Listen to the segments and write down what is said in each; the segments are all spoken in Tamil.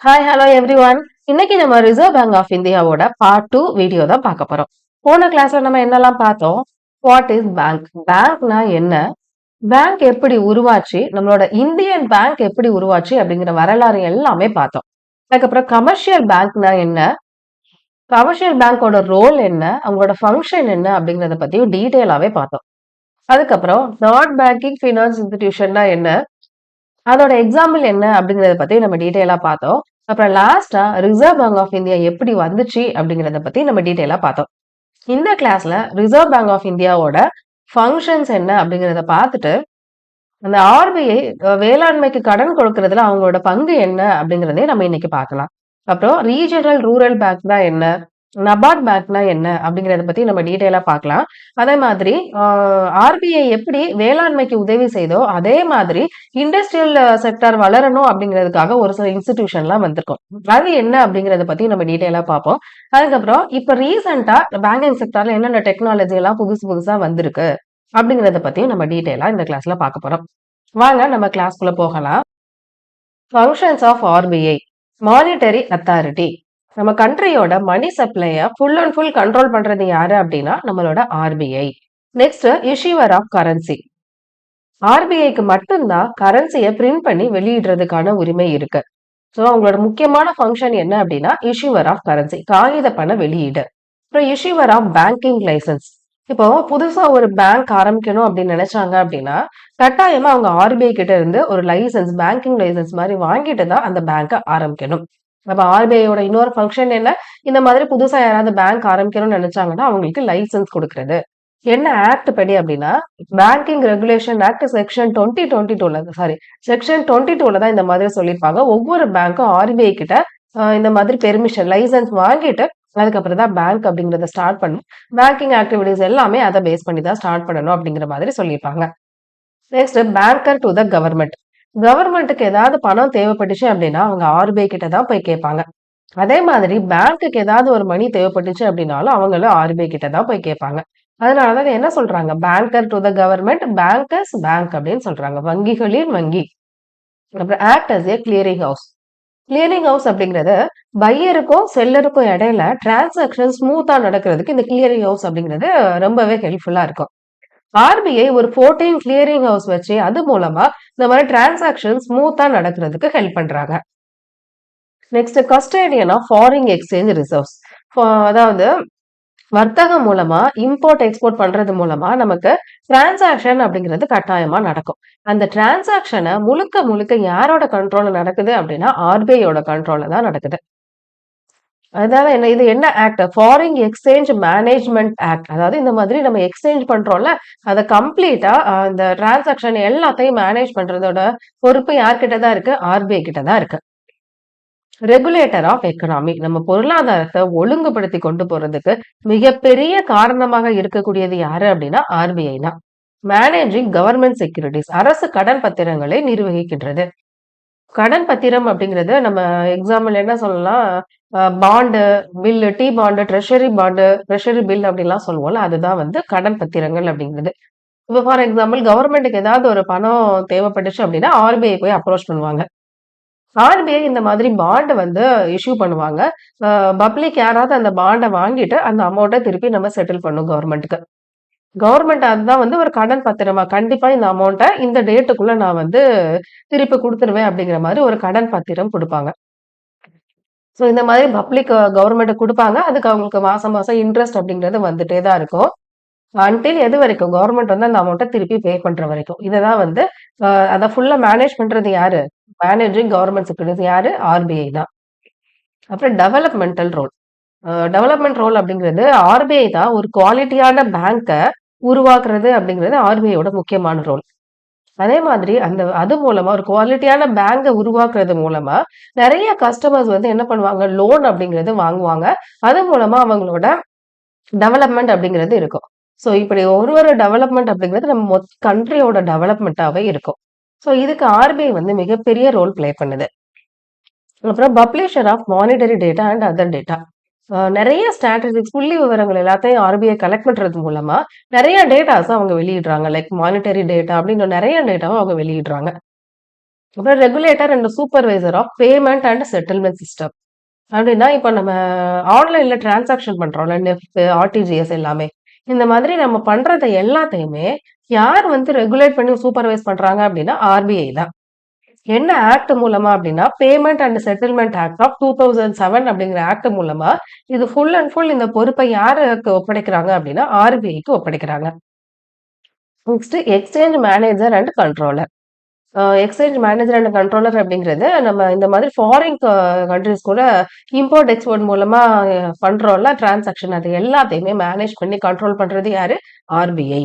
Hi hello every one. இன்னைக்கு நம்ம ரிசர்வ் பேங்க் ஆஃப் இந்தியாவோட பார்ட் 2 வீடியோ தான் பார்க்க போறோம். போன கிளாஸ்ல நம்ம என்னெல்லாம் பார்த்தோம்? What is bank? பேங்க்னா என்ன? பேங்க் எப்படி உருவாச்சு? நம்மளோட இந்தியன் பேங்க் எப்படி உருவாச்சு அப்படிங்கிற வரலாறு எல்லாமே பார்த்தோம். அதுக்கப்புறம் கமர்ஷியல் பேங்க்னா என்ன? கமர்ஷியல் பேங்கோட ரோல் என்ன? அவங்களோட ஃபங்க்ஷன் என்ன அப்படிங்கறத பத்தியும் டீட்டெயிலாவே பார்த்தோம். அதுக்கப்புறம் நான் பேங்கிங் ஃபினான்ஸ் இன்ஸ்டிடியூஷன்னா என்ன? அதோட எக்ஸாம்பிள் என்ன அப்படிங்கறத பத்தி நம்ம டீடைலா பார்த்தோம். அப்புறம் லாஸ்டா ரிசர்வ் பேங்க் ஆஃப் இந்தியா எப்படி வந்துச்சு அப்படிங்கறத பத்தி நம்ம டீடைலா பார்த்தோம். இந்த கிளாஸ்ல ரிசர்வ் பேங்க் ஆஃப் இந்தியாவோட ஃபங்க்ஷன்ஸ் என்ன அப்படிங்கறத பார்த்துட்டு, அந்த ஆர்பிஐ வேளாண்மைக்கு கடன் கொடுக்கறதுல அவங்களோட பங்கு என்ன அப்படிங்கறதையும் நம்ம இன்னைக்கு பார்க்கலாம். அப்புறம் ரீஜனல் ரூரல் பேங்க்னா என்ன? நபார்ட் பேங்க்னா என்ன? அப்படிங்கிறத பத்தி நம்ம டீட்டெயிலா பார்க்கலாம். அதே மாதிரி ஆர்பிஐ எப்படி வேளாண்மைக்கு உதவி செய்தோ, அதே மாதிரி இண்டஸ்ட்ரியல் செக்டார் வளரணும் அப்படிங்கிறதுக்காக ஒரு சில இன்ஸ்டிடியூஷன்லாம் வந்திருக்கும். அது என்ன அப்படிங்கிறத பத்தி நம்ம டீட்டெயிலா பார்ப்போம். அதுக்கப்புறம் இப்ப ரீசென்ட்டா பேங்கிங் செக்டார்ல என்னென்ன டெக்னாலஜி எல்லாம் புதுசு புதுசா வந்திருக்கு அப்படிங்கிறத பத்தியும் நம்ம டீட்டெயிலா இந்த கிளாஸ்ல பார்க்க போறோம். வாங்க நம்ம கிளாஸ்க்குள்ள போகலாம். Functions of RBI monetary authority. நம்ம கண்ட்ரியோட மணி சப்ளைய ஃபுல் அண்ட் ஃபுல் கண்ட்ரோல் பண்றது யாரு அப்படின்னா நம்மளோட RBI. Next issuer of currency. ஆர்பிஐக்கு மட்டும்தான் கரன்சியை பிரிண்ட் பண்ணி வெளியிடுறதுக்கான உரிமை இருக்கு. ஸோ அவங்களோட முக்கியமான ஃபங்க்ஷன் என்ன அப்படின்னா இஷ்யூவர் ஆஃப் கரன்சி, காகித பண வெளியீடு. அப்புறம் இஷ்யூவர் ஆஃப் பேங்கிங் லைசன்ஸ். இப்போ புதுசா ஒரு பேங்க் ஆரம்பிக்கணும் அப்படின்னு நினைச்சாங்க அப்படின்னா கட்டாயமா அவங்க ஆர்பிஐ கிட்ட இருந்து ஒரு லைசன்ஸ், பேங்கிங் லைசன்ஸ் மாதிரி வாங்கிட்டு தான் அந்த பேங்கை ஆரம்பிக்கணும். அப்ப ஆர்பிஐயோட இன்னொரு ஃபங்க்ஷன் என்ன? இந்த மாதிரி புதுசா யாராவது பேங்க் ஆரம்பிக்கணும்னு நினைச்சாங்கன்னா அவங்களுக்கு லைசன்ஸ் கொடுக்கறது. என்ன ஆக்ட் படி அப்படின்னா பேங்கிங் ரெகுலேஷன் ஆக்ட் செக்ஷன் 2022ல சாரி செக்ஷன் 22ல தான் இந்த மாதிரி சொல்லியிருப்பாங்க. ஒவ்வொரு பேங்க்கும் ஆர்பிஐ கிட்ட இந்த மாதிரி பெர்மிஷன் லைசன்ஸ் வாங்கிட்டு அதுக்கப்புறம் தான் பேங்க் அப்படிங்கறத ஸ்டார்ட் பண்ணும். பேங்கிங் ஆக்டிவிட்டிஸ் எல்லாமே அதை பேஸ் பண்ணி தான் ஸ்டார்ட் பண்ணணும் அப்படிங்கிற மாதிரி சொல்லியிருப்பாங்க. Next banker to the government. கவர்மெண்ட்டுக்கு ஏதாவது பணம் தேவைப்பட்டுச்சு அப்படின்னா அவங்க ஆர்பிஐ கிட்ட தான் போய் கேட்பாங்க. அதே மாதிரி பேங்க்குக்கு ஏதாவது ஒரு மணி தேவைப்பட்டுச்சு அப்படின்னாலும் அவங்களும் ஆர்பிஐ கிட்ட தான் போய் கேட்பாங்க. அதனாலதான் என்ன சொல்றாங்க? Banker to the government, bankers bank அப்படின்னு சொல்றாங்க. வங்கிகளின் வங்கி. அப்புறம் act as a clearing house. Clearing house அப்படிங்கறது பையருக்கும் செல்லருக்கும் இடையில டிரான்சாக்சன் ஸ்மூத்தா நடக்கிறதுக்கு இந்த கிளியரிங் ஹவுஸ் அப்படிங்கிறது ரொம்பவே ஹெல்ப்ஃபுல்லா இருக்கும். ஆர்பிஐ ஒரு 14 கிளியரிங் ஹவுஸ் வச்சு அது மூலமா இந்த மாதிரி டிரான்சாக்சன் ஸ்மூத்தா நடக்கிறதுக்கு ஹெல்ப் பண்றாங்க. Next custodian of foreign exchange reserves. அதாவது வர்த்தகம் மூலமா இம்போர்ட் எக்ஸ்போர்ட் பண்றது மூலமா நமக்கு டிரான்சாக்சன் அப்படிங்கிறது கட்டாயமா நடக்கும். அந்த டிரான்சாக்சனை முழுக்க முழுக்க யாரோட கண்ட்ரோல்ல நடக்குது அப்படின்னா ஆர்பிஐயோட கண்ட்ரோல்ல தான் நடக்குது. அதனால என்ன இது என்ன act? Foreign exchange management act. அதாவது இந்த மாதிரி நம்ம எக்ஸ்சேஞ்ச் பண்றோம்ல அதை கம்ப்ளீட்டா இந்த டிரான்சாக்சன் எல்லாத்தையும் மேனேஜ் பண்றதோட பொறுப்பு யார்கிட்ட தான் இருக்கு? ஆர்பிஐ கிட்ட தான் இருக்கு. Regulator of economy. நம்ம பொருளாதாரத்தை ஒழுங்குபடுத்தி கொண்டு போறதுக்கு மிகப்பெரிய காரணமாக இருக்கக்கூடியது யாரு அப்படின்னா ஆர்பிஐ தான். Managing government securities. அரசு கடன் பத்திரங்களை நிர்வகிக்கின்றது. கடன் பத்திரம் அப்படிங்கிறது நம்ம எக்ஸாம்பிள் என்ன சொல்லலாம்? Bond, bill, T bond, treasury bond, treasury bill அப்படின்லாம் சொல்லுவோம்ல, அதுதான் வந்து கடன் பத்திரங்கள் அப்படிங்கிறது. இப்போ ஃபார் எக்ஸாம்பிள் கவர்மெண்ட்டுக்கு ஏதாவது ஒரு பணம் தேவைப்பட்டுச்சு அப்படின்னா ஆர்பிஐ போய் அப்ரோச் பண்ணுவாங்க. ஆர்பிஐ இந்த மாதிரி பாண்ட் வந்து இஷ்யூ பண்ணுவாங்க. பப்ளிக் யாராவது அந்த பாண்டை வாங்கிட்டு அந்த அமௌண்ட்டை திருப்பி நம்ம செட்டில் பண்ணும் கவர்மெண்ட்டுக்கு. கவர்மெண்ட் அதுதான் வந்து ஒரு கடன் பத்திரமா கண்டிப்பா இந்த அமௌண்ட்டை இந்த டேட்டுக்குள்ள நான் வந்து திருப்பி கொடுத்துருவேன் அப்படிங்கிற மாதிரி ஒரு கடன் பத்திரம் கொடுப்பாங்க. ஸோ இந்த மாதிரி பப்ளிக் கவர்மெண்ட் கொடுப்பாங்க. அதுக்கு அவங்களுக்கு மாசம் மாசம் இன்ட்ரெஸ்ட் அப்படிங்கிறது வந்துட்டே தான் இருக்கும். அன்டில் எது வரைக்கும் கவர்மெண்ட் வந்து அந்த அமௌண்ட்டை திருப்பி பே பண்ற வரைக்கும். இததான் வந்து அதை ஃபுல்லா மேனேஜ் பண்றது யாரு? மேனேஜிங் கவர்மெண்ட் செக்யூரிட்டிஸ் யாரு? ஆர்பிஐ தான். அப்புறம் டெவலப்மெண்டல் ரோல். டெவலப்மெண்ட் ரோல் அப்படிங்கிறது ஆர்பிஐ தான் ஒரு குவாலிட்டியான பேங்க உருவாக்குறது அப்படிங்கிறது ஆர்பிஐயோட முக்கியமான ரோல். அதே மாதிரி அது மூலமா ஒரு குவாலிட்டியான பேங்க உருவாக்குறது மூலமா நிறைய கஸ்டமர்ஸ் வந்து என்ன பண்ணுவாங்க? லோன் அப்படிங்கிறது வாங்குவாங்க. அது மூலமா அவங்களோட டெவலப்மெண்ட் அப்படிங்கிறது இருக்கும். ஸோ இப்படி ஒரு டெவலப்மெண்ட் அப்படிங்கிறது நம்ம கண்ட்ரியோட டெவலப்மெண்ட்டாவே இருக்கும். ஸோ இதுக்கு ஆர்பிஐ வந்து மிகப்பெரிய ரோல் பிளே பண்ணுது. அப்புறம் publisher of monetary data and other data. நிறைய ஸ்ட்ராட்டஜிக்ஸ் புள்ளி விவரங்கள் எல்லாத்தையும் ஆர்பிஐ கலெக்ட் பண்றது மூலமா நிறைய டேட்டாஸ் அவங்க வெளியிடுறாங்க. லைக் மானிட்டரி டேட்டா அப்படின்னு நிறைய டேட்டாவை அவங்க வெளியிடுறாங்க. அப்புறம் regulator and supervisor of payment and settlement system. அப்படின்னா, இப்ப நம்ம ஆன்லைன்ல டிரான்சாக்ஷன் பண்றோம்ல. நெஃப்ட், ஆர்டிஜிஎஸ் எல்லாமே. இந்த மாதிரி நம்ம பண்றத எல்லாத்தையுமே யார் வந்து ரெகுலேட் பண்ணி சூப்பர்வைஸ் பண்றாங்க அப்படின்னா, ஆர்பிஐ தான். என்ன ஆக்ட் மூலமா அப்படின்னா, payment and settlement act of 2007 அப்படிங்கிற ஆக்ட் மூலமா, இது ஃபுல் அண்ட் ஃபுல் இந்த பொறுப்பை யாருக்கு ஒப்படைக்கிறாங்க அப்படின்னா, ஆர்பிஐக்கு ஒப்படைக்கிறாங்க. Next exchange manager and controller. Exchange manager and controller அப்படிங்கிறது, நம்ம இந்த மாதிரி ஃபாரின் கண்ட்ரீஸ் கூட இம்போர்ட், எக்ஸ்போர்ட் மூலமா பண்றோம்ல டிரான்சாக்ஷன் அது எல்லாத்தையுமே மேனேஜ் பண்ணி கண்ட்ரோல் பண்றது யாரு? ஆர்பிஐ.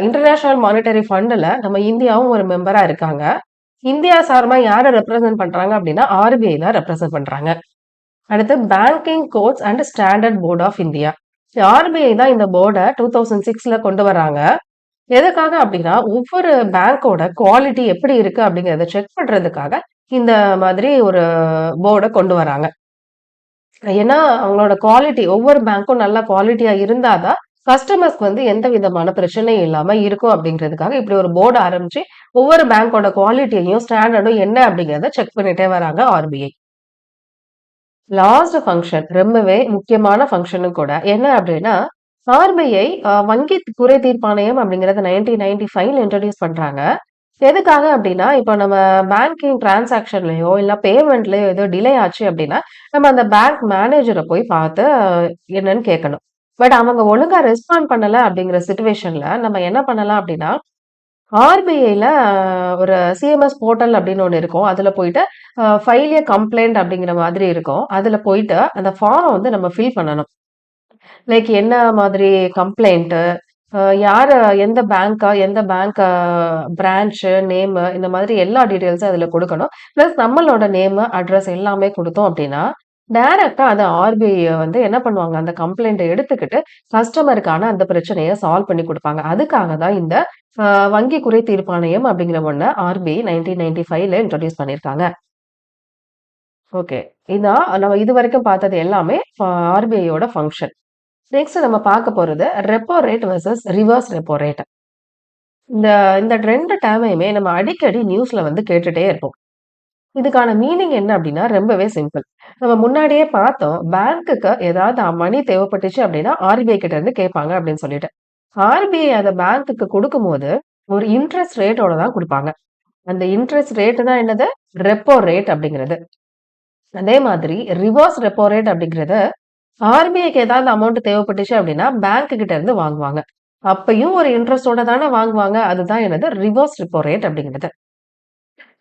இன்டர்நேஷனல் மானிட்டரி ஃபண்ட்ல நம்ம இந்தியாவும் ஒரு மெம்பரா இருக்காங்க. இந்தியா சார்பா யார ரெப்ரசன்ட் பண்றாங்க அப்படின்னா, ஆர்பிஐ தான் ரெப்ரசன்ட் பண்றாங்க. அடுத்து banking codes and standard board of India. RBI தான் இந்த போர்ட 2006ல கொண்டு வராங்க. எதுக்காக அப்படின்னா, ஒவ்வொரு பேங்கோட குவாலிட்டி எப்படி இருக்கு அப்படிங்கிறத செக் பண்றதுக்காக இந்த மாதிரி ஒரு போர்ட கொண்டு வராங்க. ஏன்னா, அவங்களோட குவாலிட்டி ஒவ்வொரு பேங்க்கும் நல்ல குவாலிட்டியா இருந்தா தான் கஸ்டமர்ஸ்க்கு வந்து எந்த விதமான பிரச்சனையும் இல்லாம இருக்கும் அப்படிங்கிறதுக்காக இப்படி ஒரு போர்டு ஆரம்பிச்சு ஒவ்வொரு பேங்கோட குவாலிட்டியையும், ஸ்டாண்டர்டும் என்ன அப்படிங்கிறத செக் பண்ணிட்டே வராங்க ஆர்பிஐ. லாஸ்ட் ஃபங்ஷன் ரொம்பவே முக்கியமான ஃபங்ஷனும் கூட. என்ன அப்படின்னா, ஆர்பிஐ வங்கி குறை தீர்ப்பாணையம் அப்படிங்கிறத 1995ல இன்ட்ரோடியூஸ் பண்றாங்க. எதுக்காக அப்படின்னா, இப்ப நம்ம பேங்கிங் டிரான்சாக்ஷன்லயோ, இல்ல பேமெண்ட்லயோ ஏதோ டிலே ஆச்சு அப்படின்னா, நம்ம அந்த பேங்க் மேனேஜர போய் பார்த்து என்னன்னு கேட்கணும். பட் அவங்க ஒழுங்கா ரெஸ்பாண்ட் பண்ணல அப்படிங்கிற சிச்சுவேஷன்ல நம்ம என்ன பண்ணலாம் அப்படின்னா, ஆர்பிஐல ஒரு சிஎம்எஸ் போர்ட்டல் அப்படின்னு ஒண்ணு இருக்கும். அதுல போயிட்டு ஃபைல் எ கம்ப்ளைண்ட் அப்படிங்கிற மாதிரி இருக்கும். அதுல போயிட்டு அந்த ஃபார்ம வந்து நம்ம ஃபில் பண்ணணும். லைக் என்ன மாதிரி கம்ப்ளைண்ட், யாரு எந்த பேங்கா, எந்த பேங்க் பிரான்ச்சு, நேமு இந்த மாதிரி எல்லா டீட்டெயில்ஸும் அதுல குடுக்கணும். பிளஸ் நம்மளோட நேமு, அட்ரஸ் எல்லாமே குடுத்தோம் அப்டின்னா, டைரக்ட்டா அத ஆர்பிஐ வந்து என்ன பண்ணுவாங்க, அந்த கம்ப்ளைண்ட்ட எடுத்துக்கிட்டு கஸ்டமருக்கான அந்த பிரச்சனைய சால்வ் பண்ணி குடுப்பாங்க. அதுக்காக தான் இந்த அ வங்கி குறை தீர்ப்பாணையம் அப்படிங்கிற ஒண்ண ஆர்பிஐ 1995ல இன்ட்ரோடியூஸ் பண்ணியிருக்காங்க. ஓகே. இதான் நம்ம இதுவரைக்கும் பார்த்தது எல்லாமே ஆர்பிஐயோட ஃபங்ஷன். நெக்ஸ்ட் நம்ம பார்க்க போறது repo rate versus reverse repo rate. இந்த இந்த 2 டேர்மையுமே நம்ம அடிக்கடி நியூஸ்ல வந்து கேட்டுட்டே இருப்போம். இதுக்கான மீனிங் என்ன அப்டின்னா ரொம்பவே சிம்பிள். நம்ம முன்னாடியே பார்த்தோம். பேங்க்குக்கு ஏதாவது மணி தேவைப்பட்டுச்சு அப்டின்னா, ஆர்பிஐ கிட்ட இருந்து கேட்பாங்க அப்டின்னு சொல்லிட்டு. ஆர்பிஐ அத பேங்க்குக்கு குடுக்கும்போது, ஒரு இன்ட்ரெஸ்ட் ரேட்டோட தான் குடுப்பாங்க. அந்த இன்ட்ரெஸ்ட் ரேட் தான் என்னது? ரெப்போ ரேட் அப்டிங்கிறது. அதே மாதிரி ரிவர்ஸ் ரெப்போ ரேட் அப்டிங்கிறது ஆர்பிஐக்கு ஏதாவது அமௌண்ட் தேவைப்பட்டுச்சு அப்படின்னா, பேங்க் கிட்ட இருந்து வாங்குவாங்க. அப்பயும் ஒரு இன்ட்ரெஸ்ட்டோட தானே வாங்குவாங்க. அதுதான் என்னது ரிவர்ஸ் ரெப்போ ரேட் அப்படிங்கிறது.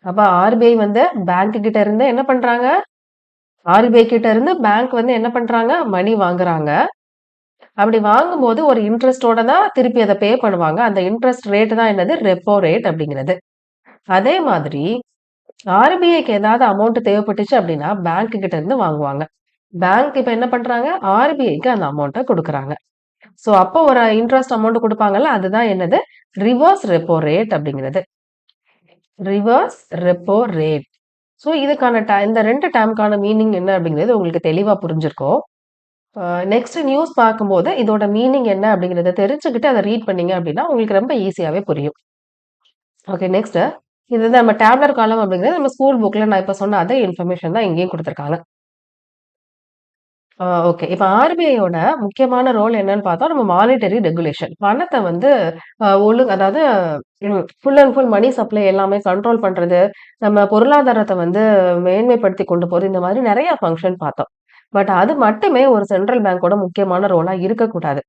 அப்ப ஆர்பிஐ வந்து பேங்க் கிட்ட இருந்து என்ன பண்றாங்க? ஆர்பிஐ கிட்ட இருந்து பேங்க் வந்து என்ன பண்றாங்க? மணி வாங்குறாங்க. அப்படி வாங்கும்போது ஒரு இன்ட்ரெஸ்ட்டோட தான் திருப்பி அத பே பண்ணுவாங்க. அந்த இன்ட்ரெஸ்ட் ரேட் தான் என்னது? ரெப்போ ரேட் அப்படிங்கிறது. அதே மாதிரி ஆர்பிஐக்கு ஏதாவது அமௌண்ட் தேவைப்பட்டுச்சு அப்படின்னா, பேங்க் கிட்ட இருந்து வாங்குவாங்க. பேங்க் இப்ப என்ன பண்றாங்க? ஆர்பிஐக்கு அந்த அமௌண்ட்ட குடுக்குறாங்க. சோ, அப்போ ஒரு இன்ட்ரெஸ்ட் அமௌண்ட் குடுப்பாங்கல்ல, அதுதான் என்னது? ரிவர்ஸ் ரெப்போ ரேட் அப்படிங்கிறது. Reverse repo rate. சோ, இதுக்கான இந்த 2 டேர்ம்க்கான மீனிங் என்ன அப்படிங்கிறது உங்களுக்கு தெளிவா புரிஞ்சிருக்கும். நெக்ஸ்ட் நியூஸ் பார்க்கும்போது இதோட மீனிங் என்ன அப்படிங்கிறத தெரிஞ்சுக்கிட்டு அத ரீட் பண்ணீங்க அப்படின்னா, உங்களுக்கு ரொம்ப ஈஸியாவே புரியும். ஓகே, நெக்ஸ்ட் இது வந்து நம்ம டேப்லர் காலம் அப்படிங்கிறது நம்ம ஸ்கூல் புக்ல நான் இப்ப சொன்ன அதே இன்ஃபர்மேஷன் தான் இங்கேயும் குடுத்துருக்காங்க. ஓகே. இப்ப ஆர்பிஐயோட முக்கியமான ரோல் என்னன்னு பார்த்தா, நம்ம மானிட்டரி ரெகுலேஷன். பணத்த வந்து அதாவது full and full money supply எல்லாமே கண்ட்ரோல் பண்றது, நம்ம பொருளாதாரத்த வந்து மேன்மைப்படுத்தி கொண்டு போறது, இந்த மாதிரி நெறைய ஃபங்ஷன் பார்த்தோம். பட் அது மட்டுமே ஒரு சென்ட்ரல் பேங்கோட முக்கியமான ரோலா இருக்கக்கூடாது.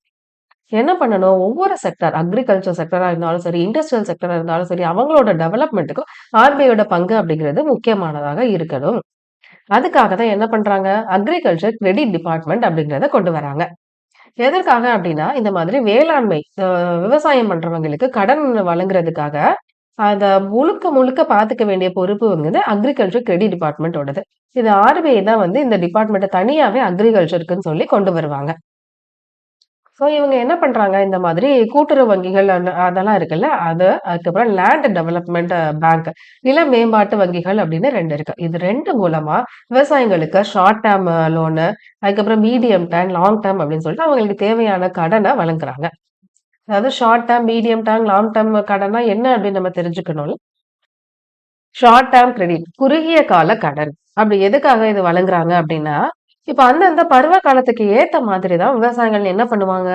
என்ன பண்ணணும், ஒவ்வொரு செக்டார் அக்ரிகல்ச்சர் செக்டரா இருந்தாலும் சரி, இண்டஸ்ட்ரியல் செக்டரா இருந்தாலும் சரி, அவங்களோட டெவலப்மென்ட்‌க்கும் ஆர்பிஐயோட பங்கு அப்படிங்கிறது முக்கியமானதாக இருக்கணும். அதுக்காக தான் என்ன பண்றாங்க? அக்ரிகல்ச்சர் கிரெடிட் டிபார்ட்மென்ட் அப்படிங்கிறத கொண்டு வராங்க. எதற்காக அப்படின்னா, இந்த மாதிரி வேளாண்மை விவசாயம் பண்றவங்களுக்கு கடன் வழங்குறதுக்காக, அத முழுக்க முழுக்க பார்த்துக்க வேண்டிய பொறுப்பு வந்து அக்ரிகல்ச்சர் கிரெடிட் டிபார்ட்மென்ட்டோடது. இது ஆர்பிஐ தான் வந்து இந்த டிபார்ட்மென்ட்ட தனியாவே அக்ரிகல்ச்சர்க்குன்னு சொல்லி கொண்டு வருவாங்க. சோ, இவங்க என்ன பண்றாங்க, இந்த மாதிரி கூட்டுறவு வங்கிகள் அதெல்லாம் இருக்குல்ல, அதுக்கப்புறம் லேண்ட் டெவலப்மெண்ட் பேங்க், நில மேம்பாட்டு வங்கிகள் அப்படின்னு 2 இருக்கு. இது 2 மூலமா விவசாயிங்களுக்கு ஷார்ட் டெர்ம் லோனு, அதுக்கப்புறம் மீடியம் டெர்ம், லாங் டெர்ம் அப்படின்னு சொல்லிட்டு அவங்களுக்கு தேவையான கடன வழங்குறாங்க. அதாவது short term, medium term, long term கடன்னா என்ன அப்படின்னு நம்ம தெரிஞ்சுக்கணும்ல. ஷார்ட் டேர்ம் கிரெடிட் குறுகிய கால கடன். அப்படி எதுக்காக இது வழங்குறாங்க அப்படின்னா, இப்ப அந்தந்த பருவ காலத்துக்கு ஏத்த மாதிரி தான் விவசாயிகள் என்ன பண்ணுவாங்க,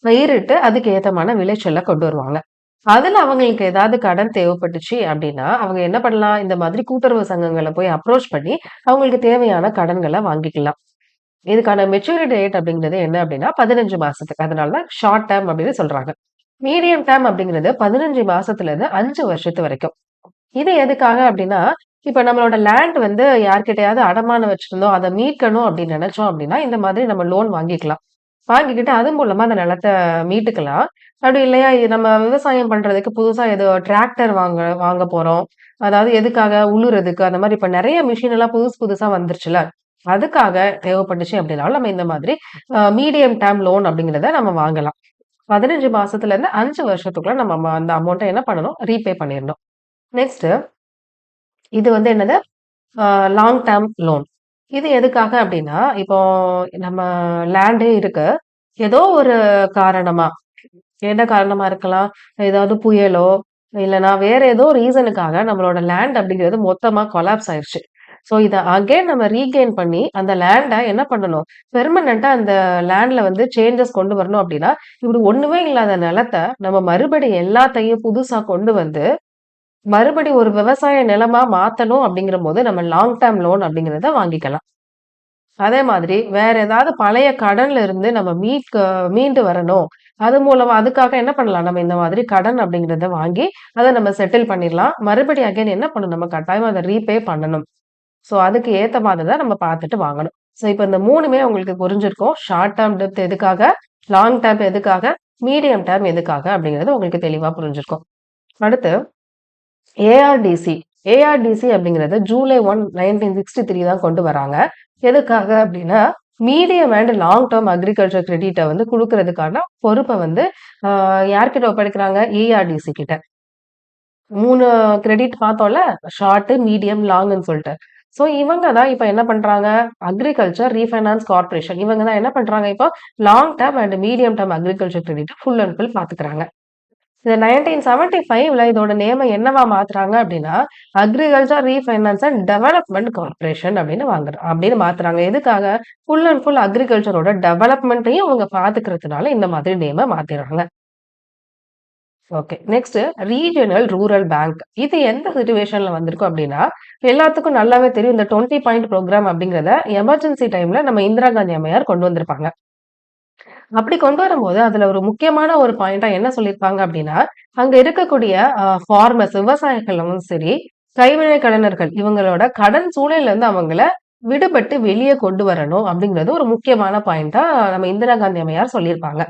பயிரிட்டு அதுக்கு ஏத்தமான விளைச்சல கொண்டு வருவாங்க. அதுல அவங்களுக்கு ஏதாவது கடன் தேவைப்பட்டுச்சு அப்படின்னா, அவங்க என்ன பண்ணலாம், இந்த மாதிரி கூட்டுறவு சங்கங்கள போய் அப்ரோச் பண்ணி, அவங்களுக்கு தேவையான கடன்கள வாங்கிக்கலாம். இதுக்கான மெச்சூரிட்டி டேட் அப்படிங்கிறது என்ன அப்படின்னா 15 மாசத்துக்கு. அதனால தான் ஷார்ட் டேர்ம் அப்படின்னு சொல்றாங்க. மீடியம் டேர்ம் அப்படிங்கிறது 15 மாசத்துல இருந்து 5 வருஷத்து வரைக்கும். இது எதுக்காக அப்படின்னா, இப்ப நம்மளோட லேண்ட் வந்து யார்கிட்டயாவது அடமானம் வச்சிருந்தோம், அத மீட்கணும் அப்படின்னு நெனைச்சோம் அப்படின்னா, இந்த மாதிரி நம்ம லோன் வாங்கிக்கலாம். வாங்கிக்கிட்டு அது மூலமா அந்த நிலத்த மீட்டுக்கலாம். அப்படி இல்லையா, இது நம்ம விவசாயம் பண்றதுக்கு புதுசா ஏதோ டிராக்டர் வாங்க வாங்க போறோம். அதாவது எதுக்காக? உழுறதுக்கு அந்த மாரி இப்ப நெறைய மிஷின் எல்லாம் புதுசு புதுசா வந்துருச்சுல்ல. அதுக்காக தேவைப்பட்டுச்சு அப்படின்னாலும் நம்ம இந்த மாதிரி மீடியம் டேர்ம் லோன் அப்படிங்கிறத நம்ம வாங்கலாம். 15 மாசத்துல இருந்து 5 வருஷத்துக்குள்ள நம்ம அந்த அமௌண்ட்ட என்ன பண்ணணும்? ரீபே பண்ணிறணும். நெக்ஸ்ட் இது வந்து என்னது? அ லாங் டெர்ம் லோன். இது எதுக்காக அப்டின்னா, இப்போ நம்ம லேண்டே இருக்கு. ஏதோ ஒரு காரணமா, என்ன காரணமா இருக்கலாம்? ஏதாவது புயலோ, இல்லன்னா வேற ஏதோ ரீசனுக்காக நம்மளோட லேண்ட் அப்டிங்கிறது மொத்தமா கொலாப்ஸ் ஆயிருச்சு. ஸோ இத அகைன் நம்ம ரீகெயின் பண்ணி, அந்த லேண்ட என்ன பண்ணணும்? பெர்மனன்ட்டா அந்த லேண்ட்ல வந்து சேஞ்சஸ் கொண்டு வரணும் அப்டின்னா, இப்டி ஒண்ணுமே இல்லாத நிலத்த நம்ம மறுபடியும் எல்லாத்தையும் புதுசா கொண்டு வந்து மறுபடி ஒரு விவசாய நிலமா மாத்தணும் அப்படிங்கிறபோது, நம்ம லாங் டெர்ம் லோன் அப்படிங்கிறத வாங்கிக்கலாம். அதே மாதிரி வேற ஏதாவது பழைய கடன்ல இருந்து நம்ம மீண்டு வரணும். அது மூலமா அதுக்காக என்ன பண்ணலாம்? நம்ம இந்த மாதிரி கடன் அப்படிங்கிறத வாங்கி, அத நம்ம செட்டில் பண்ணிர்லாம். மறுபடியும் அகைன் என்ன பண்ணணும்? நம்ம கட்டாயமா அத ரீபே பண்ணணும். ஸோ அதுக்கு ஏத்த மாதிரி தான் நம்ம பார்த்துட்டு வாங்கணும். ஸோ இப்ப இந்த 3மே உங்களுக்கு புரிஞ்சிருக்கும். ஷார்ட் டெர்ம் டெப்த் எதுக்காக? லாங் டெர்ம் எதுக்காக? மீடியம் டெர்ம் எதுக்காக? அப்படிங்கிறது உங்களுக்கு தெளிவா புரிஞ்சிருக்கும். அடுத்து ஏஆர்டிசி. ஏஆர்டிசி அப்படிங்கிறது ஜூலை 1, 1963 தான் கொண்டு வராங்க. எதுக்காக அப்படின்னா, medium and long term agriculture கிரெடிட்ட வந்து குடுக்குறதுக்கான பொறுப்ப வந்து அ யார்கிட்ட ஒப்படைக்கிறாங்க? ஏஆர்டிசி கிட்ட. 3 கிரெடிட் பார்த்தோம்ல. ஷார்ட், மீடியம், லாங்ன்னு சொல்ட்டு. ஸோ இவங்க தான் இப்ப என்ன பண்றாங்க? Agriculture refinance corporation. இவங்க தான் என்ன பண்றாங்க இப்போ? Long term and medium term agriculture கிரெடிட்ட ஃபுல் அண்ட் ஃபுல் பார்த்துக்கிறாங்க. இந்த 1975ல இதோட நேம என்னவா மாத்துறாங்க அப்படின்னா, agriculture refinance and development corporation அப்படின்னு மாத்துறாங்க. எதுக்காக? ஃபுல் அண்ட் ஃபுல் அக்ரிகல்ச்சரோட டெவலப்மென்ட்டையும் அவங்க பாத்துக்கிறதுனால இந்த மாதிரி நேம மாத்திடுறாங்க. Okay. Next regional rural bank. இது எந்த சிச்சுவேஷன்ல வந்திருக்கும் அப்படின்னா, எல்லாத்துக்கும் நல்லாவே தெரியும். இந்த 20 பாயிண்ட் புரோகிராம் அப்படிங்கிறத எமர்ஜென்சி டைம்ல நம்ம இந்திரா காந்தி அம்மையார் கொண்டு வந்திருப்பாங்க. அப்படி கொண்டு வரும்போது, அதுல ஒரு முக்கியமான ஒரு பாயிண்டா என்ன சொல்லியிருப்பாங்க அப்படின்னா, அங்க இருக்கக்கூடிய ஃபார்மர்ஸ் விவசாயிகளும் சரி, கைவினை கலைஞர்கள் இவங்களோட கடன் சூழல்ல இருந்து அவங்கள விடுபட்டு வெளிய கொண்டு வரணும் அப்படிங்கிறது ஒரு முக்கியமான பாயிண்டா நம்ம இந்திரா காந்தி அம்மையார் சொல்லியிருப்பாங்க.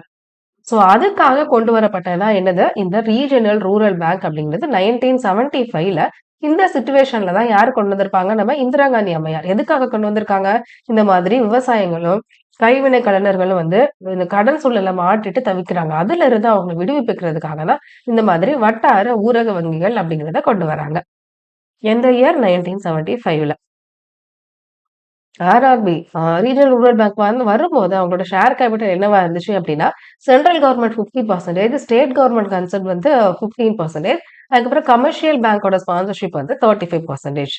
சோ அதுக்காக கொண்டு வரப்பட்டது தான் என்னது? இந்த ரீஜியனல் ரூரல் பேங்க் அப்படிங்கிறது 1975ல இந்த சிச்சுவேஷன்ல தான் யாரு கொண்டு வந்திருப்பாங்க? நம்ம இந்திரா காந்தி அம்மையார். எதுக்காக கொண்டு வந்திருக்காங்க? இந்த மாதிரி விவசாயிகளும், கைவினை கலைஞர்களும் வந்து இந்த கடன் சூழல்ல மாட்டிட்டு தவிக்கிறாங்க. அதுல இருந்து அவங்க விடுவிப்புக்கிறதுக்காக தான் இந்த மாதிரி வட்டார ஊரக வங்கிகள் அப்படிங்கிறத கொண்டு வராங்க. எந்த இயர்? 1975ல. ஆர்ஆர்பி ரீஜனல் ரூரல் பேங்க் வந்து வரும்போது அவங்களோட ஷேர் கேபிட்டல் என்னவா இருந்துச்சு அப்படின்னா, central government 50%, state government concern வந்து 15%, அதுக்கப்புறம் கமர்ஷியல் பேங்கோட ஸ்பான்சர்ஷிப் வந்து 35%.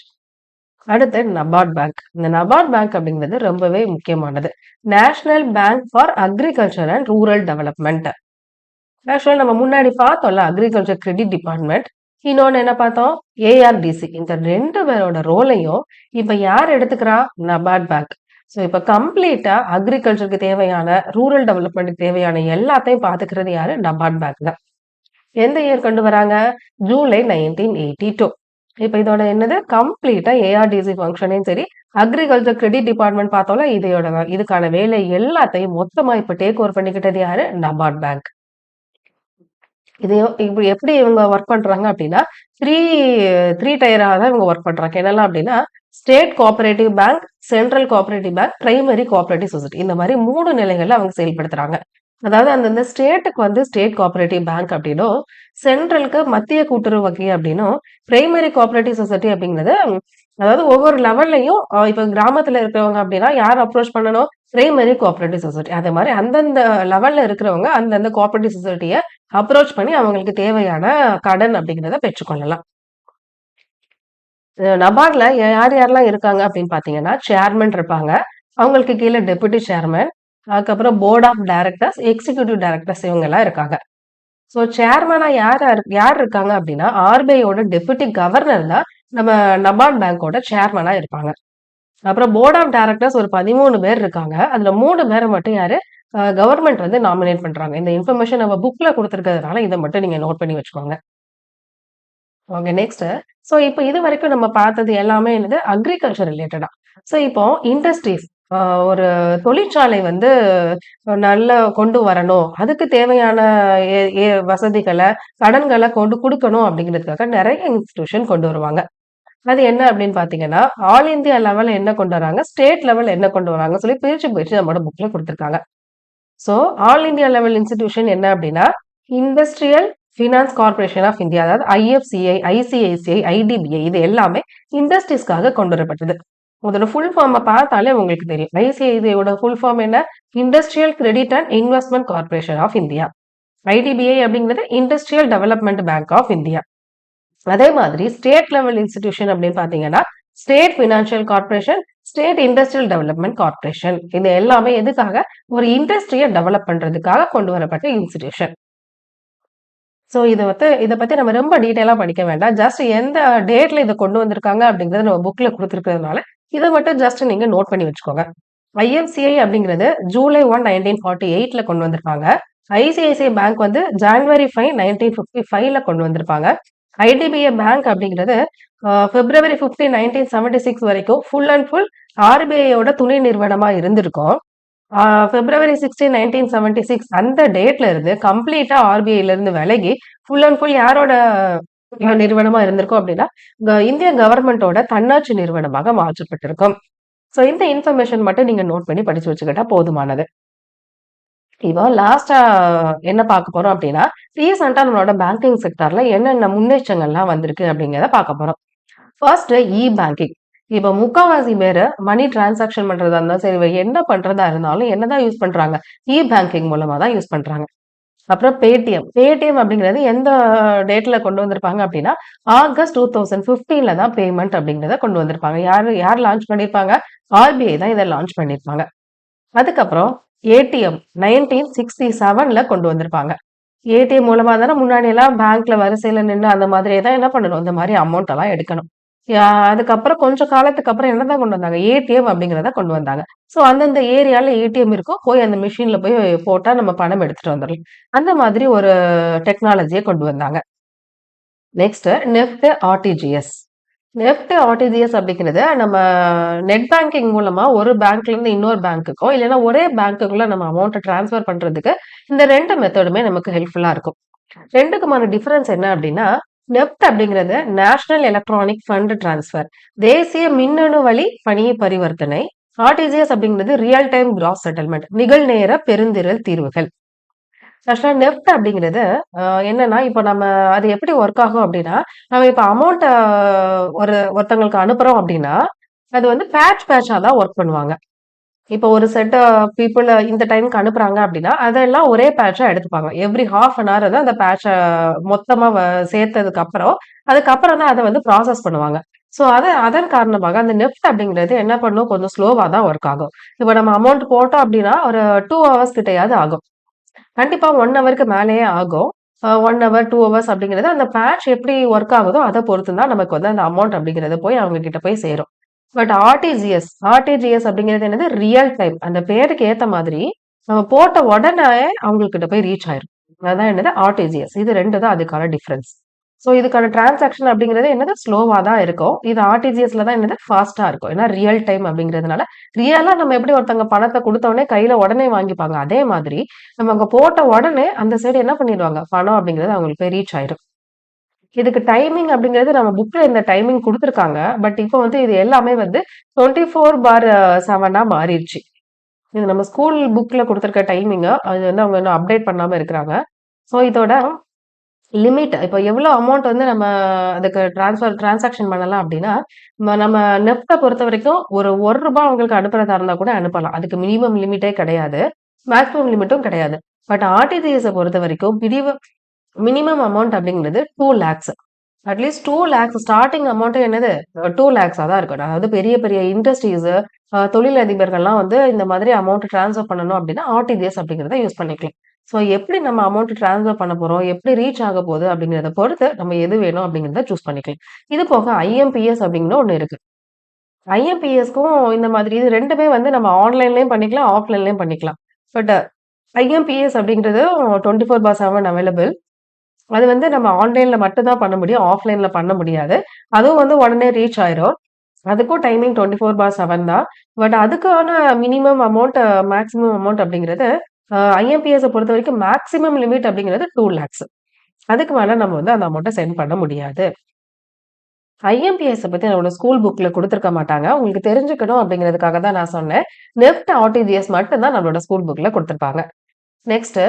அடுத்து நபார்ட் பேங்க். இந்த நபார்ட் பேங்க் அப்படிங்கிறது ரொம்பவே முக்கியமானது. National bank for agriculture and rural development. ஆக்சுவலா நம்ம முன்னாடி பார்த்தோம்ல அக்ரிகல்ச்சர் கிரெடிட் டிபார்ட்மெண்ட். இன்னொன்னு என்ன பார்த்தோம்? ஏஆர்டிசி. இந்த 2 பேரோட ரோலையும் இப்ப யார் எடுத்துக்கிறா? நபார்ட் பேங்க். சோ இப்ப கம்ப்ளீட்டா அக்ரிகல்ச்சருக்கு தேவையான, ரூரல் டெவலப்மென்ட்க்கு தேவையான எல்லாத்தையும் பார்த்துக்கிறது யாரு? நபார்ட் பேங்க் தான். எந்த இயர் கொண்டு வராங்க? ஜூலை 1982. இப்ப இதோட என்னது? கம்ப்ளீட்டா ஏஆர்டிசி ஃபங்ஷனையும் சரி, அக்ரிகல்ச்சர் கிரெடிட் டிபார்ட்மெண்ட் பார்த்தோம்ல, இதுக்கான வேலை எல்லாத்தையும் மொத்தமா இப்ப டேக் ஓவர் பண்ணிக்கிட்டது யாரு? நபார்ட் பேங்க். இதையும் இப்ப எப்படி இவங்க ஒர்க் பண்றாங்க அப்படின்னா, 3 3 டயரா தான் இவங்க ஒர்க் பண்றாங்க. என்னலாம் அப்படின்னா, state cooperative bank, central cooperative bank, primary cooperative society. இந்த மாரி 3 நிலைகள்ல அவங்க செயல்படுத்துறாங்க. அதாவது அந்தந்த ஸ்டேட்டுக்கு வந்து ஸ்டேட் கோஆப்பரேட்டிவ் பேங்க் அப்படின்னும், சென்ட்ரலுக்கு மத்திய கூட்டுறவு வங்கி அப்படின்னும், பிரைமரி கோஆப்பரேட்டிவ் சொசைட்டி அப்படிங்கிறது அதாவது ஒவ்வொரு லெவல்லயும் இப்ப கிராமத்துல இருக்கிறவங்க அப்படின்னா யார் அப்ரோச் பண்ணணும்? Primary cooperative society. அதே மாரி அந்தந்த லெவல்ல இருக்கிறவங்க அந்தந்த கோஆப்பரேட்டிவ் சொசைட்டிய அப்ரோச் பண்ணி அவங்களுக்கு தேவையான கடன் அப்படிங்கிறத பெற்றுக்கொள்ளலாம். நபார்ட்ல யார் யாரெல்லாம் இருக்காங்க அப்படின்னு பார்த்தீங்கன்னா, சேர்மன் இருப்பாங்க. அவங்களுக்கு கீழ டெப்யூட்டி சேர்மன், அதுக்கப்புறம் board of directors, executive directors இவங்கலாம் இருக்காங்க. ஸோ சேர்மனா யார் இருக்காங்க அப்படின்னா, ஆர்பிஐயோட டெப்யூட்டி கவர்னர் தான் நம்ம நபார்ட் பேங்கோட சேர்மனா இருப்பாங்க. அப்புறம் போர்ட் ஆஃப் டைரக்டர்ஸ் ஒரு 13 பேர் இருக்காங்க. அதுல 3 பேர மட்டும் யாரு கவர்ன்மெண்ட் வந்து நாமினேட் பண்றாங்க. இந்த இன்ஃபர்மேஷன் நம்ம புக்ல குடுத்திருக்கிறதுனால இத மட்டும் நீங்க நோட் பண்ணி வச்சுக்கோங்க. Okay next. ஸோ இப்போ இதுவரைக்கும் நம்ம பார்த்தது எல்லாமே என்னது அக்ரிகல்ச்சர் ரிலேட்டடா. ஸோ இப்போ இண்டஸ்ட்ரீஸ் ஒரு தொழிற்சாலை வந்து நல்ல கொண்டு வரணும். அதுக்கு தேவையான வசதிகள, கடன்கள கொண்டு குடுக்கணும் அப்படிங்கிறதுக்காக நெறைய இன்ஸ்டிடியூஷன் கொண்டு வருவாங்க. அது என்ன அப்படின்னு பார்த்தீங்கன்னா, ஆல் இந்தியா லெவல்ல என்ன கொண்டு வராங்க, ஸ்டேட் லெவல்ல என்ன கொண்டு வராங்கன்னு சொல்லி பிரிச்சு பிரிச்சு நம்மோட புக்ல குடுத்துருக்காங்க. So all India level institution என்ன அப்படின்னா, industrial finance corporation of India அதாவது ஐஎஃப்சிஐ, ஐசிஐசிஐ, ஐடிபிஐ இது எல்லாமே இண்டஸ்ட்ரீஸ்க்காக கொண்டு வரப்பட்டது. அதோட ஃபுல் ஃபார்ம பார்த்தாலே உங்களுக்கு தெரியும். ஐசிஐசிஐயோட ஃபுல் ஃபார்ம் என்ன? Industrial credit and investment corporation of India. IDBI அப்படிங்கிறது industrial development bank of India. அதே மாதிரி ஸ்டேட் லெவல் இன்ஸ்டிடியூஷன் அப்படின்னு பார்த்தீங்கன்னா, state financial corporation, state industrial development corporation. இது எல்லாமே எதுக்காக? ஒரு இண்டஸ்ட்ரிய டெவலப் பண்றதுக்காக கொண்டு வரப்பட்ட இன்ஸ்டிடியூஷன். ஸோ இத பத்தி நம்ம ரொம்ப டீட்டெயிலா படிக்க வேண்டாம். ஜஸ்ட் எந்த டேட்ல இத கொண்டு வந்திருக்காங்க அப்படிங்கிறது நம்ம புக்ல குடுத்திருக்கிறதுனால, இத மட்டும் ஜஸ்ட் நீங்க நோட் பண்ணி வச்சுக்கோங்க. ஐஎஃப்சிஐ அப்படிங்கிறது ஜூலை 1, 1948ல கொண்டு வந்திருப்பாங்க. ஐசிஐசிஐ பேங்க் வந்து ஜான்வரி 5, 1955ல கொண்டு வந்திருப்பாங்க. ஐடிபிஐ பேங்க் அப்படிங்கிறது பிப்ரவரி 15, 1976 வரைக்கும் ஃபுல் அண்ட் ஃபுல் ஆர்பிஐயோட துணை நிறுவனமா இருந்திருக்கும். பிப்ரவரி 16, 1976 அந்த டேட்ல இருந்து கம்ப்ளீட்டா ஆர்பிஐல இருந்து விலகி ஃபுல் அண்ட் ஃபுல் யாரோட நிறுவனமா இருந்திருக்கும் அப்படின்னா, இந்திய கவர்மெண்டோட தன்னாட்சி நிறுவனமாக மாற்றப்பட்டிருக்கும். ஸோ இந்த இன்ஃபர்மேஷன் மட்டும் நீங்க நோட் பண்ணி படிச்சு வச்சுக்கிட்டா போதுமானது. இப்போ லாஸ்ட்டா என்ன பார்க்க போறோம் அப்படின்னா, ரீசென்ட்டா நம்மளோட பேங்கிங் செக்டார்ல என்னென்ன முன்னேற்றங்கள்லாம் வந்திருக்கு அப்படிங்கிறத பார்க்க போறோம். First banking. இப்ப முக்காவாசி பேரு மணி டிரான்சாக்ஷன் பண்றதா இருந்தாலும் சரி, என்ன பண்றதா இருந்தாலும் என்னதான் யூஸ் பண்றாங்க? பேங்கிங் மூலமா தான் யூஸ் பண்றாங்க. அப்புறம் பேடிஎம். பேடிஎம் அப்படிங்கிறது எந்த டேட்ல கொண்டு வந்திருப்பாங்க அப்படின்னா, ஆகஸ்ட் 2015ல தான் பேமெண்ட் அப்படிங்கிறத கொண்டு வந்திருப்பாங்க. யார் லான்ச் பண்ணியிருப்பாங்க? ஆர்பிஐ தான் இத லான்ச் பண்ணியிருப்பாங்க. அதுக்கப்புறம் ஏடிஎம் 1967ல கொண்டு வந்திருப்பாங்க. ஏடிஎம் மூலமா தானே முன்னாடி எல்லாம் பேங்க்ல வரிசையில நின்னு அந்த மாதிரியே தான் என்ன பண்ணணும்? இந்த மாரி அமௌண்ட் எல்லாம் எடுக்கணும். அதுக்கப்புறம் கொஞ்சம் காலத்துக்கு அப்புறம் என்னதான் கொண்டு வந்தாங்க? ஏடிஎம் அப்படிங்கிறத கொண்டு வந்தாங்க. ஸோ அந்தந்த ஏரியால ஏடிஎம் இருக்கும். போய் அந்த மிஷின்ல போய் போட்டா நம்ம பணம் எடுத்துட்டு வந்துரலாம். அந்த மாதிரி ஒரு டெக்னாலஜிய கொண்டு வந்தாங்க. Next NEFT, RTGS. NEFT, RTGS அப்படிங்கிறது நம்ம நெட் பேங்கிங் மூலமா ஒரு பேங்க்ல இருந்து இன்னொரு பேங்க்குக்கோ, இல்லைன்னா ஒரே பேங்க்குக்குள்ள நம்ம அமௌண்ட்ட ட்ரான்ஸ்ஃபர் பண்றதுக்கு இந்த 2 மெத்தடுமே நமக்கு ஹெல்ப்ஃபுல்லா இருக்கும். 2க்குமான டிஃபரன்ஸ் என்ன அப்படின்னா, நெஃப்ட் அப்படிங்கிறது நேஷனல் எலக்ட்ரானிக் ஃபண்ட் டிரான்ஸ்ஃபர். தேசிய மின்னணு வழி பணி பரிவர்த்தனை. ஆர்டிஜிஎஸ் அப்படிங்கிறது ரியல் டைம் கிராஸ் செட்டில்மெண்ட். நிகழ்நேர பெருந்திரள் தீர்வுகள். ஆக்சுவலா நெஃப்ட் அப்படிங்கிறது என்னன்னா, இப்ப நம்ம அது எப்படி ஒர்க் ஆகும் அப்படின்னா, நம்ம இப்ப அமௌண்ட்ட ஒருத்தங்களுக்கு அனுப்புறோம் அப்படின்னா, அது வந்து பேட்சா தான் ஒர்க் பண்ணுவாங்க. இப்ப ஒரு செட் பீப்பிள் இந்த டைம்க்கு அனுப்புறாங்க அப்படின்னா, அதெல்லாம் ஒரே பேட்சா எடுத்துப்பாங்க. எவ்ரி ஹால்ஃப் அன் ஹவர் தான் அந்த பேட்ச மொத்தமா சேர்த்ததுக்கு அப்புறம், அதுக்கப்புறம் தான் அத வந்து ப்ராசஸ் பண்ணுவாங்க. ஸோ அதன் காரணமாக அந்த நெஃப்ட் அப்படிங்கிறது என்ன பண்ணும், கொஞ்சம் ஸ்லோவா தான் ஒர்க் ஆகும். இப்ப நம்ம அமௌண்ட் போட்டோம் அப்படின்னா, ஒரு 2 ஹவர்ஸ் கிட்டயாவது ஆகும். கண்டிப்பா 1 ஹவருக்கு மேலேயே ஆகும். 1 ஹவர், 2 ஹவர்ஸ் அப்படிங்கிறது அந்த பேட்ச் எப்படி ஒர்க் ஆகுதோ அத பொறுத்து தான் நமக்கு வந்து அந்த அமௌண்ட் அப்படிங்கிறது போய் அவங்க கிட்ட போய் சேரும். பட் ஆர்டிஜிஎஸ் அப்படிங்கிறது என்னது? Real time. அந்த பேருக்கு ஏத்த மாதிரி நம்ம போட்ட உடனே அவங்ககிட்ட போய் ரீச் ஆயிரும். அதான் என்னது? ஆர்டிஜிஎஸ். இது 2 தான் அதுக்கான டிஃபரன்ஸ். ஸோ இதுக்கான டிரான்சாக்ஷன் அப்படிங்கிறது என்னது? ஸ்லோவா தான் இருக்கும். இது ஆர்டிஜிஎஸ்ல தான் என்னது? ஃபாஸ்ட்டா இருக்கும். ஏன்னா ரியல் டைம் அப்படிங்கிறதுனால, ரியலா நம்ம எப்படி ஒருத்தவங்க பணத்த குடுத்த உடனே கையில உடனே வாங்கிப்பாங்க. அதே மாதிரி நம்ம அங்க போட்ட உடனே அந்த சைடு என்ன பண்ணிடுவாங்க? பணம் அப்படிங்கிறது அவங்களுக்கு போய் ரீச் ஆயிரும். இதுக்கு டைமிங் அப்படிங்கிறது நம்ம புக்ல இந்த டைமிங் குடுத்துருக்காங்க. பட் இப்போ வந்து இது எல்லாமே வந்து 24/7 மாறிருச்சு. இது நம்ம ஸ்கூல் புக்ல குடுத்துருக்க டைமிங்க. அது வந்து அவங்க இன்னும் அப்டேட் பண்ணாம இருக்கிறாங்க. ஸோ இதோட லிமிட் இப்ப எவ்வளோ அமௌண்ட் வந்து நம்ம அதுக்கு டிரான்சாக்ஷன் பண்ணலாம் அப்படின்னா, நம்ம நெஃப்ட்ட பொறுத்தவரைக்கும் ஒரு ரூ. 1 உங்களுக்கு அனுப்புறதா இருந்தா கூட அனுப்பலாம். அதுக்கு மினிமம் லிமிட்டே கிடையாது. மேக்ஸிமம் லிமிட்டும் கிடையாது. பட் ஆர்டிஜிஎஸ பொறுத்தவரைக்கும் மினிமம் அமௌண்ட் அப்படிங்கிறது 2 லேக்ஸ். அட்லீஸ்ட் 2,00,000 ஸ்டார்ட்டிங் அமௌண்ட்டே என்னது 2,00,000 தான் இருக்கணும். அதாவது பெரிய பெரிய இண்டஸ்ட்ரீஸ் தொழிலதிபர்கள்லாம் வந்து இந்த மாதிரி அமௌண்ட் ட்ரான்ஸ்ஃபர் பண்ணணும் அப்படின்னா, ஆர்டிஜிஎஸ் அப்படிங்கிறத யூஸ் பண்ணிக்கலாம். ஸோ எப்படி நம்ம அமௌண்ட் ட்ரான்ஸ்ஃபர் பண்ண போறோம்? எப்படி ரீச் ஆக போகுது? அப்படிங்கிறத பொறுத்து நம்ம எது வேணும் அப்படிங்கிறத சூஸ் பண்ணிக்கலாம். இது போக ஐஎம்பிஎஸ் அப்படிங்கிற ஒண்ணு இருக்கு. ஐஎம்பிஎஸ்க்கும் இந்த மாதிரி இது 2மே வந்து நம்ம ஆன்லைன்லயும் பண்ணிக்கலாம், ஆஃப்லைன்லயும் பண்ணிக்கலாம். பட் ஐஎம்பிஎஸ் அப்படிங்கிறது 24/7 அவைலபிள். அது வந்து நம்ம ஆன்லைன்ல மட்டும் தான் பண்ண முடியும். ஆஃப்லைன்ல பண்ண முடியாது. அதுவும் வந்து உடனே ரீச் ஆயிரும். அதுக்கும் டைமிங் 24/7 தான். பட் அதுக்கான மினிமம் அமௌண்ட், மேக்ஸிமம் அமௌண்ட் அப்படிங்கிறது ஐஎம்பிஎஸ பொறுத்தவரைக்கும் மேக்ஸிமம் லிமிட் அப்படிங்கிறது 2,00,000. அதுக்கு மேல நம்ம வந்து அந்த அமௌண்ட்ட சென்ட் பண்ண முடியாது. ஐஎம்பிஎஸ பத்தி நம்மளோட ஸ்கூல் புக்ல குடுத்துருக்க மாட்டாங்க. உங்களுக்கு தெரிஞ்சுக்கணும் அப்படிங்கிறதுக்காக தான் நான் சொன்னேன். நெஃப்ட், ஆர்டிஜிஎஸ் மட்டும் தான் நம்மளோட ஸ்கூல் புக்ல குடுத்துருப்பாங்க. நெக்ஸ்ட்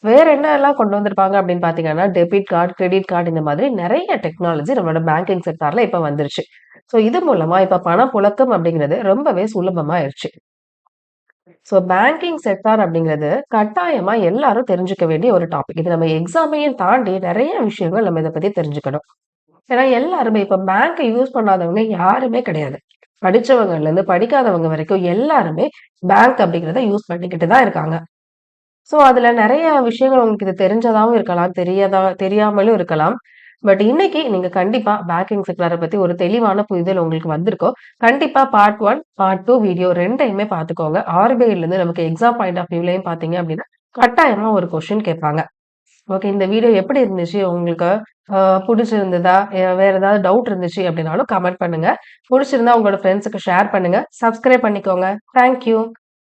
வேற என்னலாம் கொண்டு வந்திருப்பாங்க அப்படின்னு பார்த்தீங்கன்னா, டெபிட் கார்டு, கிரெடிட் கார்டு இந்த மாதிரி நெறைய டெக்னாலஜி நம்மளோட பேங்கிங் செக்டார்ல இப்ப வந்துருச்சு. ஸோ இது மூலமா இப்ப பணப்புழக்கம் அப்படிங்கிறது ரொம்பவே சுலபமாயிருச்சு. ஸோ பேங்கிங் செக்டார் அப்படிங்கிறது கட்டாயமா எல்லாரும் தெரிஞ்சுக்க வேண்டிய ஒரு டாபிக். இது நம்ம எக்ஸாமையும் தாண்டி நெறைய விஷயங்கள் நம்ம இத பத்தி தெரிஞ்சுக்கணும். ஏன்னா எல்லாருமே இப்ப பேங்க் யூஸ் பண்ணாதவங்க யாருமே கிடையாது. படிச்சவங்கல இருந்து படிக்காதவங்க வரைக்கும் எல்லாருமே பேங்க் அப்படிங்கிறத யூஸ் பண்ணிக்கிட்டு தான் இருக்காங்க. ஸோ அதுல நெறைய விஷயங்கள் உங்களுக்கு இது தெரிஞ்சதாவும் இருக்கலாம், தெரியாமலும் இருக்கலாம். பட் இன்னைக்கு நீங்க கண்டிப்பா பேங்கிங் செக்டார பத்தி ஒரு தெளிவான புரிதல் உங்களுக்கு வந்திருக்கும். கண்டிப்பா பார்ட் 1, பார்ட் 2 வீடியோ 2யுமே பார்த்துக்கோங்க. ஆர்பிஐலருந்து நமக்கு எக்ஸாம் பாயிண்ட் ஆஃப் வியூலயும் பார்த்தீங்க அப்படின்னா, கட்டாயமா ஒரு கொஸ்டின் கேட்பாங்க. ஓகே. இந்த வீடியோ எப்படி இருந்துச்சு? உங்களுக்கு புடிச்சிருந்ததா? வேற ஏதாவது டவுட் இருந்துச்சு அப்படின்னாலும் கமெண்ட் பண்ணுங்க. புடிச்சிருந்தா உங்களோட ஃப்ரெண்ட்ஸுக்கு ஷேர் பண்ணுங்க. சப்ஸ்கிரைப் பண்ணிக்கோங்க. Thank you.